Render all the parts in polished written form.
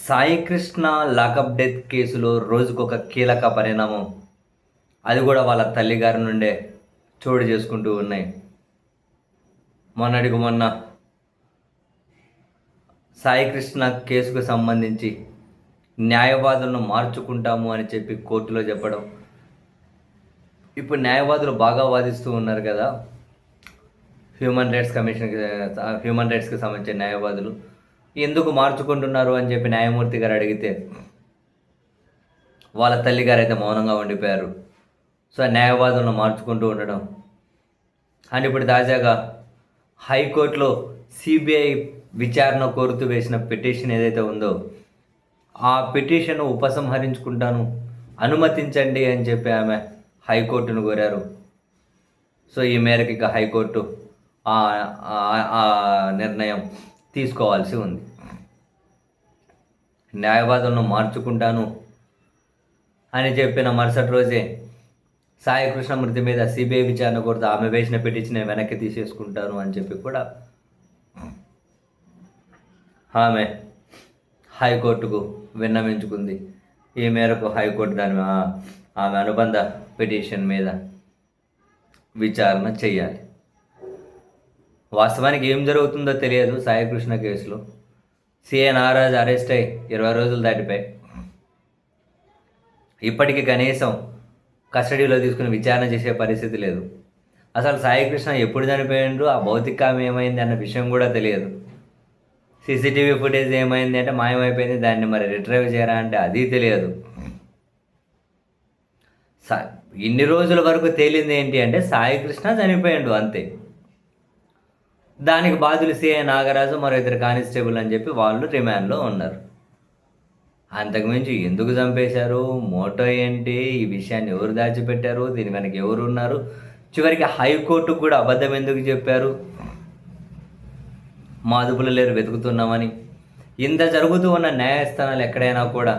Saikrishna lockup death కేసులో రోజుకొక కీలక పరిణామం. అది కూడా వాళ్ళ తల్లిగారి నుండే చోటు చేసుకుంటూ ఉన్నాయి. మొన్నటికి మొన్న సాయికృష్ణ కేసుకు సంబంధించి న్యాయవాదులను మార్చుకుంటాము అని చెప్పి కోర్టులో చెప్పడం. ఇప్పుడు న్యాయవాదులు బాగా వాదిస్తూ ఉన్నారు కదా, హ్యూమన్ రైట్స్కి సంబంధించిన న్యాయవాదులు ఎందుకు మార్చుకుంటున్నారు అని చెప్పి న్యాయమూర్తి గారు అడిగితే వాళ్ళ తల్లిగారు అయితే మౌనంగా ఉండిపోయారు. సో న్యాయవాదులను మార్చుకుంటూ ఉండడం. అండ్ ఇప్పుడు తాజాగా హైకోర్టులో సిబిఐ విచారణ కోరుతూ వేసిన పిటిషన్ ఏదైతే ఉందో ఆ పిటిషన్ ఉపసంహరించుకుంటాను, అనుమతించండి అని చెప్పి ఆమె హైకోర్టును కోరారు. సో ఈ మేరకు ఇక హైకోర్టు ఆ నిర్ణయం తీసుకోవాల్సి ఉంది. న్యాయవాదులను మార్చుకుంటాను అని చెప్పిన మరుసటి రోజే సాయికృష్ణ మృతి మీద సిబిఐ విచారణ కోరుతూ ఆమె వేసిన పిటిషన్ వెనక్కి తీసేసుకుంటాను అని చెప్పి కూడా ఆమె హైకోర్టుకు విన్నవించుకుంది. ఈ మేరకు హైకోర్టు ఆమె అనుబంధ పిటిషన్ మీద విచారణ చేయాలి. వాస్తవానికి ఏం జరుగుతుందో తెలియదు. సాయికృష్ణ కేసులో సిఐ నాగరాజు అరెస్ట్ అయ్యి 20 రోజులు దాటిపోయి ఇప్పటికీ కనీసం కస్టడీలో తీసుకుని విచారణ చేసే పరిస్థితి లేదు. అసలు సాయికృష్ణ ఎప్పుడు చనిపోయిండ్రు, ఆ భౌతికం ఏమైంది అన్న విషయం కూడా తెలియదు. సీసీటీవీ ఫుటేజ్ ఏమైంది అంటే మాయమైపోయింది, దాన్ని మరి రిట్రైవ్ చేయరా అంటే అది తెలియదు. ఇన్ని రోజుల వరకు తేలింది ఏంటి అంటే సాయికృష్ణ చనిపోయిండు అంతే. దానికి బాధ్యులు సిఐ నాగరాజు మరో 2 కానిస్టేబుల్ అని చెప్పి వాళ్ళు రిమాండ్లో ఉన్నారు. అంతకుమించి ఎందుకు చంపేశారు, మోటో ఏంటి, ఈ విషయాన్ని ఎవరు దాచిపెట్టారు, దీని వెనక ఎవరు ఉన్నారు, చివరికి హైకోర్టుకు కూడా అబద్ధం ఎందుకు చెప్పారు, మా అదుపులో లేరు వెతుకుతున్నామని. ఇంత జరుగుతూ ఉన్న న్యాయస్థానాలు ఎక్కడైనా కూడా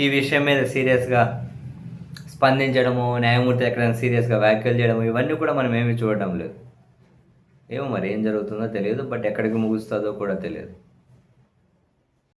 ఈ విషయం మీద సీరియస్గా స్పందించడము, న్యాయమూర్తి ఎక్కడైనా సీరియస్గా వ్యాఖ్యలు చేయడము, ఇవన్నీ కూడా మనం ఏమీ చూడడం లేదు. ఏమో మరి ఏం జరుగుతుందో తెలియదు, బట్ ఎక్కడికి ముగుస్తుందో కూడా తెలియదు.